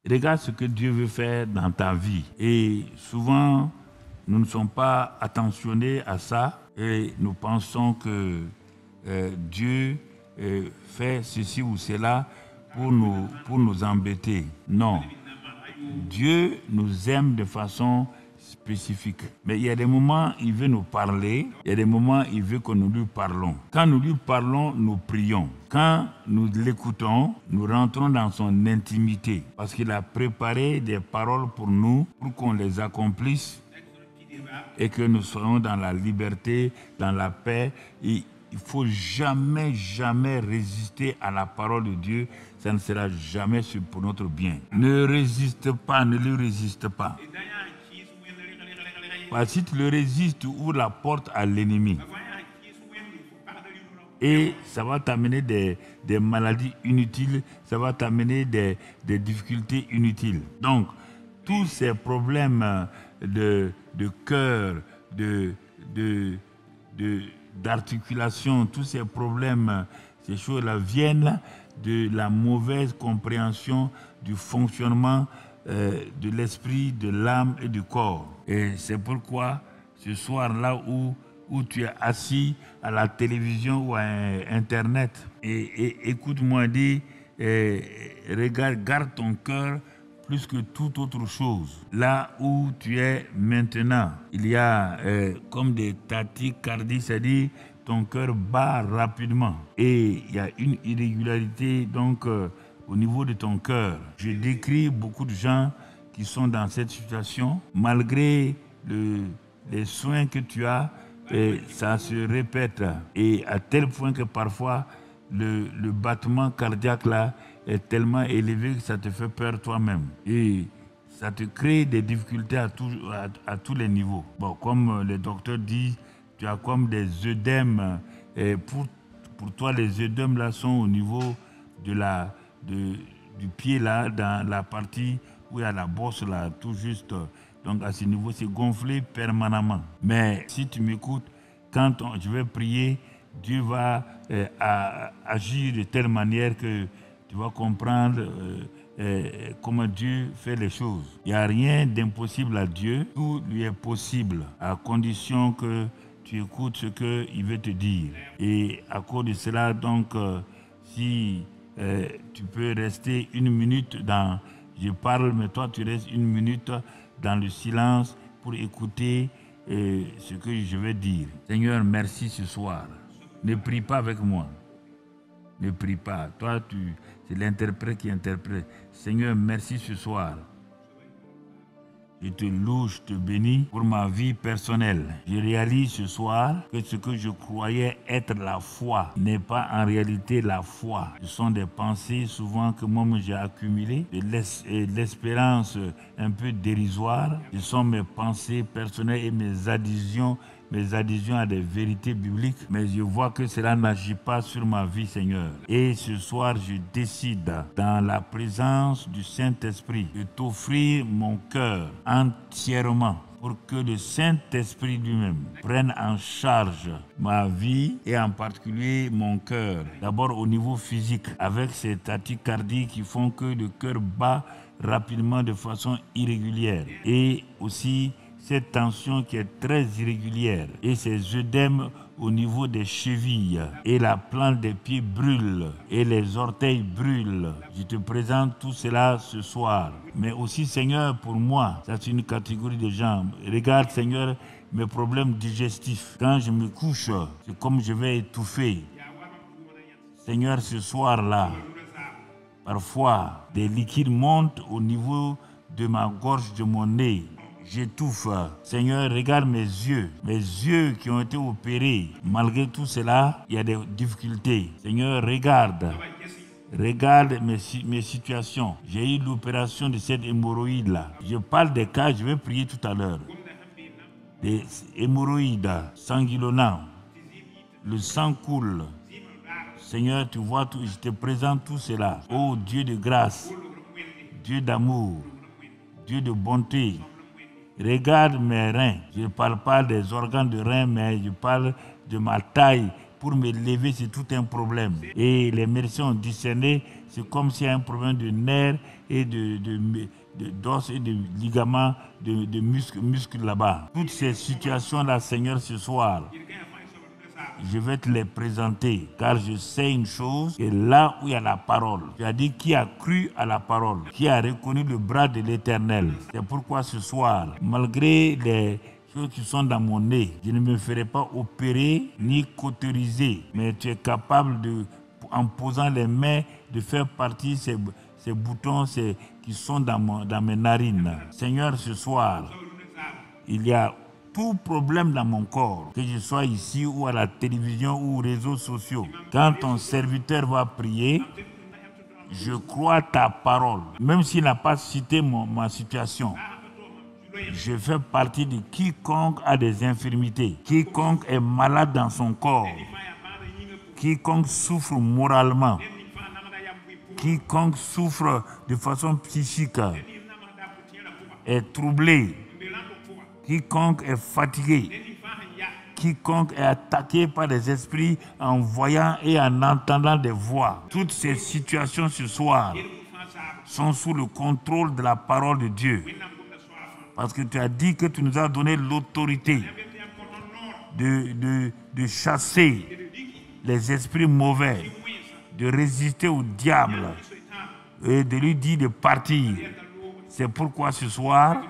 Regarde ce que Dieu veut faire dans ta vie. Et souvent, nous ne sommes pas attentionnés à ça et nous pensons que Dieu fait ceci ou cela pour nous embêter. Non. Dieu nous aime de façon spécifique. Mais il y a des moments, il veut nous parler. Il y a des moments, il veut que nous lui parlons. Quand nous lui parlons, nous prions. Quand nous l'écoutons, nous rentrons dans son intimité. Parce qu'il a préparé des paroles pour nous, pour qu'on les accomplisse et que nous soyons dans la liberté, dans la paix. Et il ne faut jamais, jamais résister à la parole de Dieu. Ça ne sera jamais pour notre bien. Ne résiste pas, ne lui résiste pas. Parce que si tu le résistes, tu ouvres la porte à l'ennemi. Et ça va t'amener des maladies inutiles, ça va t'amener des difficultés inutiles. Donc, tous ces problèmes de cœur, d'articulation, tous ces problèmes, ces choses-là viennent de la mauvaise compréhension du fonctionnement de l'esprit, de l'âme et du corps. Et c'est pourquoi ce soir-là où tu es assis à la télévision ou à Internet et écoute-moi dire, garde ton cœur plus que toute autre chose. Là où tu es maintenant, il y a comme des tachycardies, c'est-à-dire ton cœur bat rapidement. Et il y a une irrégularité donc au niveau de ton cœur. Je décris beaucoup de gens qui sont dans cette situation. Malgré les soins que tu as, ça se répète. Et à tel point que parfois, le battement cardiaque là est tellement élevé que ça te fait peur toi-même. Et ça te crée des difficultés à tous les niveaux. Bon, comme les docteurs disent, tu as comme des œdèmes. Et pour toi, les œdèmes là sont au niveau du pied là, dans la partie où il y a la bosse là, tout juste. Donc à ce niveau, c'est gonflé permanemment. Mais si tu m'écoutes, quand je vais prier, Dieu va agir de telle manière que tu vas comprendre comment Dieu fait les choses. Il n'y a rien d'impossible à Dieu. Tout lui est possible à condition que tu écoutes ce qu'il veut te dire. Et à cause de cela, donc, si tu peux rester une minute je parle, mais toi tu restes une minute dans le silence pour écouter ce que je vais dire. Seigneur, merci ce soir. Ne prie pas avec moi. Ne prie pas. Toi, c'est l'interprète qui interprète. Seigneur, merci ce soir. Je te loue, je te bénis pour ma vie personnelle. Je réalise ce soir que ce que je croyais être la foi n'est pas en réalité la foi. Ce sont des pensées souvent que moi j'ai accumulées, de l'espérance un peu dérisoire. Ce sont mes pensées personnelles et mes adhésions à des vérités bibliques, mais je vois que cela n'agit pas sur ma vie, Seigneur. Et ce soir, je décide, dans la présence du Saint-Esprit, de t'offrir mon cœur entièrement pour que le Saint-Esprit lui-même prenne en charge ma vie et en particulier mon cœur. D'abord au niveau physique, avec ces tachycardies qui font que le cœur bat rapidement de façon irrégulière. Et aussi cette tension qui est très irrégulière et ces œdèmes au niveau des chevilles et la plante des pieds brûle et les orteils brûlent. Je te présente tout cela ce soir. Mais aussi, Seigneur, pour moi, ça c'est une catégorie de gens. Regarde, Seigneur, mes problèmes digestifs. Quand je me couche, c'est comme je vais étouffer. Seigneur, ce soir-là, parfois, des liquides montent au niveau de ma gorge, de mon nez. J'étouffe. Seigneur, regarde mes yeux qui ont été opérés. Malgré tout cela, il y a des difficultés. Seigneur, regarde mes situations. J'ai eu l'opération de cette hémorroïde-là. Je parle des cas, je vais prier tout à l'heure. Des hémorroïdes sanguinolentes. Le sang coule. Seigneur, tu vois tout, je te présente tout cela. Oh Dieu de grâce, Dieu d'amour, Dieu de bonté. Regarde mes reins. Je ne parle pas des organes de reins, mais je parle de ma taille pour me lever, c'est tout un problème. Et les médecins ont discerné, c'est comme s'il y a un problème de nerfs et d'os et de ligaments, de muscles là-bas. Toutes ces situations-là, Seigneur, ce soir, je vais te les présenter, car je sais une chose, et là où il y a la parole, tu as dit qui a cru à la parole, qui a reconnu le bras de l'Éternel. C'est pourquoi ce soir, malgré les choses qui sont dans mon nez, je ne me ferai pas opérer ni cauteriser, mais tu es capable de, en posant les mains, de faire partie ces boutons qui sont dans mes narines. Seigneur, ce soir, il y a tout problème dans mon corps, que je sois ici ou à la télévision ou aux réseaux sociaux. Quand ton serviteur va prier, je crois ta parole. Même s'il n'a pas cité ma situation, je fais partie de quiconque a des infirmités, quiconque est malade dans son corps, quiconque souffre moralement, quiconque souffre de façon psychique, est troublé, quiconque est fatigué, quiconque est attaqué par des esprits en voyant et en entendant des voix. Toutes ces situations ce soir sont sous le contrôle de la parole de Dieu. Parce que tu as dit que tu nous as donné l'autorité de chasser les esprits mauvais, de résister au diable et de lui dire de partir. C'est pourquoi ce soir,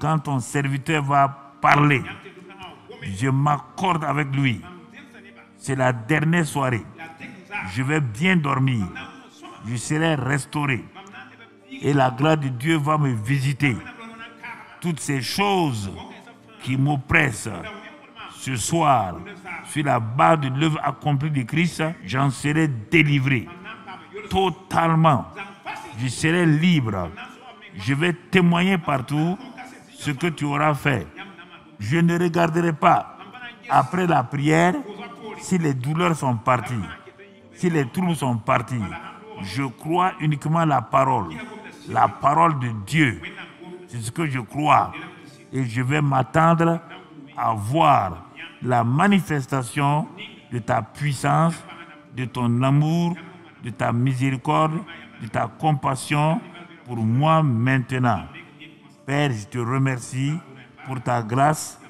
quand ton serviteur va parler, je m'accorde avec lui. C'est la dernière soirée. Je vais bien dormir. Je serai restauré. Et la grâce de Dieu va me visiter. Toutes ces choses qui m'oppressent ce soir, sur la base de l'œuvre accomplie de Christ, j'en serai délivré. Totalement. Je serai libre. Je vais témoigner partout ce que tu auras fait. Je ne regarderai pas après la prière si les douleurs sont parties, si les troubles sont partis. Je crois uniquement la parole de Dieu. C'est ce que je crois. Et je vais m'attendre à voir la manifestation de ta puissance, de ton amour, de ta miséricorde, de ta compassion pour moi maintenant. Père, je te remercie pour ta grâce,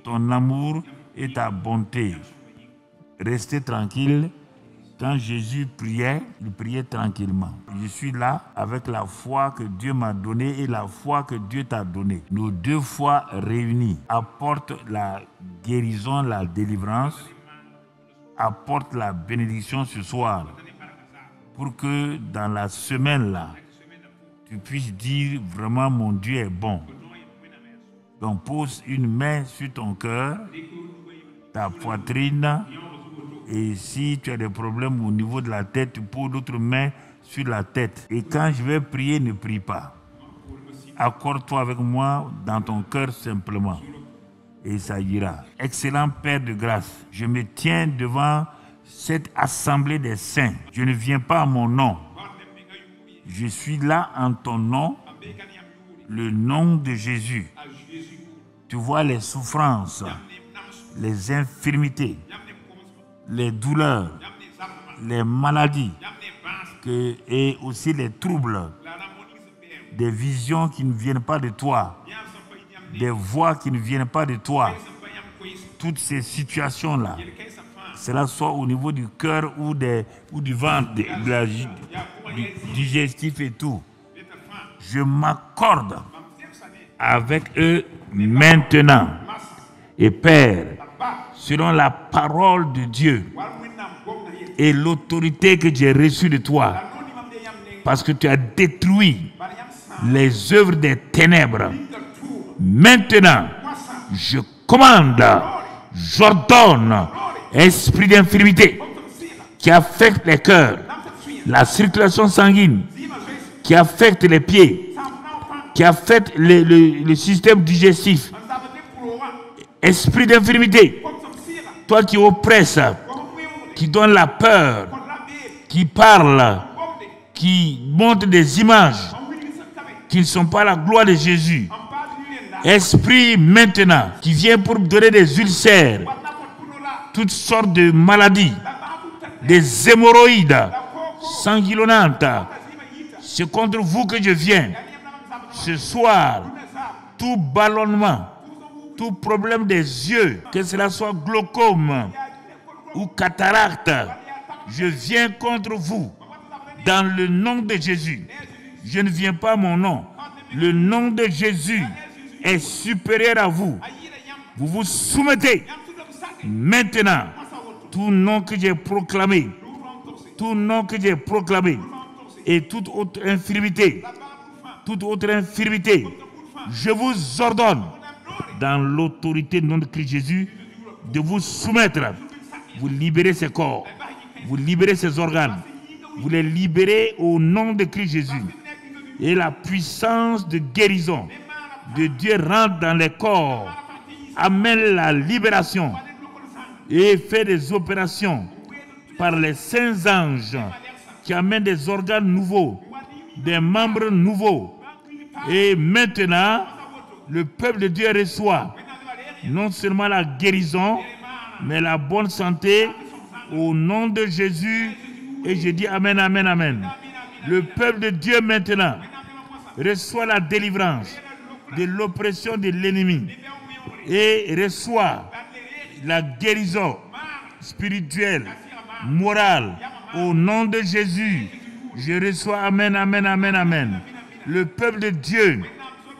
ton amour et ta bonté. Restez tranquille. Quand Jésus priait, il priait tranquillement. Je suis là avec la foi que Dieu m'a donnée et la foi que Dieu t'a donnée. Nos deux foi réunies apportent la guérison, la délivrance, apportent la bénédiction ce soir. Pour que dans la semaine là, tu puisses dire vraiment mon Dieu est bon. Donc pose une main sur ton cœur, ta poitrine, et si tu as des problèmes au niveau de la tête, tu poses l'autre main sur la tête. Et quand je vais prier, ne prie pas. Accorde-toi avec moi dans ton cœur simplement. Et ça ira. Excellent Père de grâce, je me tiens devant cette assemblée des saints. Je ne viens pas à mon nom. Je suis là en ton nom, le nom de Jésus. Tu vois les souffrances, les infirmités, les douleurs, les maladies et aussi les troubles, des visions qui ne viennent pas de toi, des voix qui ne viennent pas de toi. Toutes ces situations-là, cela soit au niveau du cœur ou du ventre, du digestif et tout. Je m'accorde avec eux maintenant. Et Père, selon la parole de Dieu et l'autorité que j'ai reçue de toi, parce que tu as détruit les œuvres des ténèbres, maintenant, je commande, j'ordonne, esprit d'infirmité qui affecte les cœurs, la circulation sanguine, qui affecte les pieds, qui affecte le système digestif, esprit d'infirmité, toi qui oppresses, qui donne la peur, qui parle, qui montre des images qui ne sont pas la gloire de Jésus. Esprit maintenant, qui vient pour donner des ulcères, toutes sortes de maladies, des hémorroïdes sanguinolentes. C'est contre vous que je viens. Ce soir, tout ballonnement, tout problème des yeux, que cela soit glaucome ou cataracte, je viens contre vous. Dans le nom de Jésus. Je ne viens pas à mon nom. Le nom de Jésus est supérieur à vous. Vous vous soumettez. Maintenant, tout nom que j'ai proclamé, tout nom que j'ai proclamé, et toute autre infirmité, je vous ordonne, dans l'autorité du nom de Christ Jésus, de vous soumettre. Vous libérez ces corps, vous libérez ces organes, vous les libérez au nom de Christ Jésus. Et la puissance de guérison de Dieu rentre dans les corps, amène la libération et fait des opérations par les saints anges qui amènent des organes nouveaux, des membres nouveaux. Et maintenant, le peuple de Dieu reçoit non seulement la guérison, mais la bonne santé au nom de Jésus. Et je dis amen, amen, amen. Le peuple de Dieu maintenant reçoit la délivrance de l'oppression de l'ennemi et reçoit la guérison spirituelle, morale, au nom de Jésus. Je reçois amen, amen, amen, amen. Le peuple de Dieu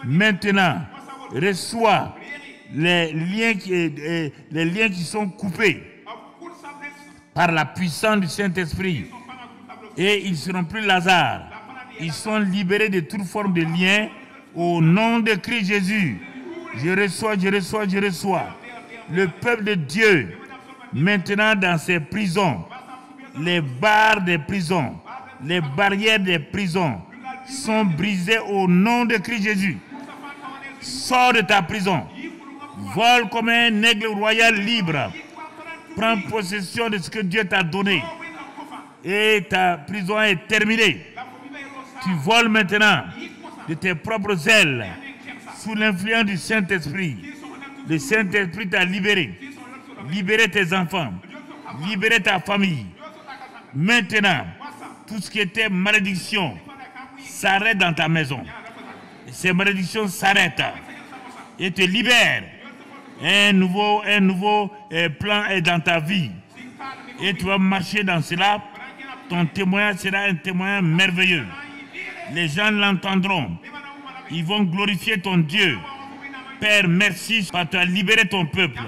maintenant reçoit les liens qui sont coupés par la puissance du Saint-Esprit. Et ils ne seront plus Lazare. Ils sont libérés de toute forme de lien au nom de Christ Jésus. Je reçois. Le peuple de Dieu, maintenant dans ses prisons, les barres des prisons, les barrières des prisons sont brisées au nom de Christ Jésus. Sors de ta prison. Vole comme un aigle royal libre. Prends possession de ce que Dieu t'a donné. Et ta prison est terminée. Tu voles maintenant de tes propres ailes sous l'influence du Saint-Esprit. Le Saint-Esprit t'a libéré. Libéré tes enfants. Libéré ta famille. Maintenant, tout ce qui était malédiction s'arrête dans ta maison. Ces malédictions s'arrêtent et te libèrent. Un nouveau plan est dans ta vie. Et tu vas marcher dans cela. Ton témoignage sera un témoignage merveilleux. Les gens l'entendront. Ils vont glorifier ton Dieu. Père, merci parce que tu as libéré ton peuple.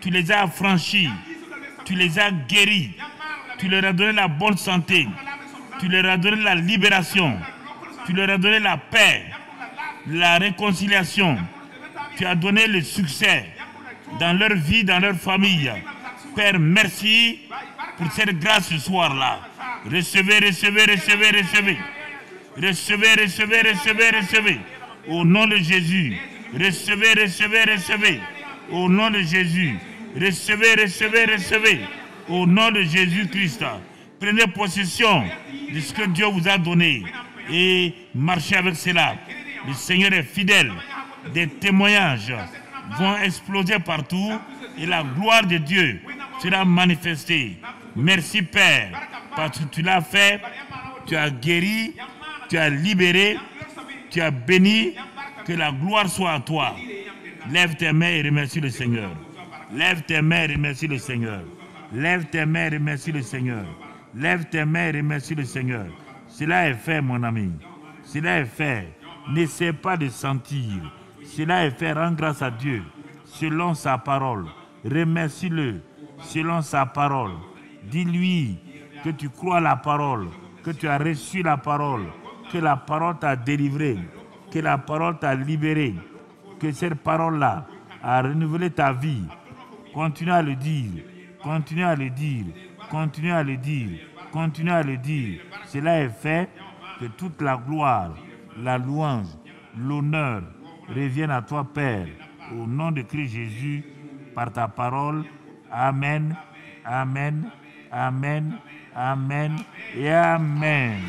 Tu les as affranchis. Tu les as guéris. Tu leur as donné la bonne santé. Tu leur as donné la libération. Tu leur as donné la paix, la réconciliation. Tu as donné le succès dans leur vie, dans leur famille. Père, merci pour cette grâce ce soir-là. Recevez. Recevez. Au nom de Jésus. Recevez. Au nom de Jésus. Recevez. Au nom de Jésus-Christ. Prenez possession de ce que Dieu vous a donné et marchez avec cela. Le Seigneur est fidèle. Des témoignages vont exploser partout et la gloire de Dieu sera manifestée. Merci Père, parce que tu l'as fait, tu as guéri, tu as libéré, tu as béni, que la gloire soit à toi. Lève tes mains et remercie le Seigneur. Lève tes mains et remercie le Seigneur. Lève tes mains et remercie le Seigneur. Lève tes mains et remercie le Seigneur. Cela est fait, mon ami. Cela est fait. N'essaie pas de sentir. Cela est fait. Rends grâce à Dieu selon sa parole. Remercie-le selon sa parole. Dis-lui que tu crois la parole, que tu as reçu la parole, que la parole t'a délivré, que la parole t'a libéré, que cette parole-là a renouvelé ta vie. Continue à le dire. Continue à le dire. Continue à le dire. Continue à le dire. Cela est fait. Que toute la gloire, la louange, l'honneur reviennent à toi, Père. Au nom de Christ Jésus, par ta parole. Amen. Amen. Amen. Amen. Et Amen.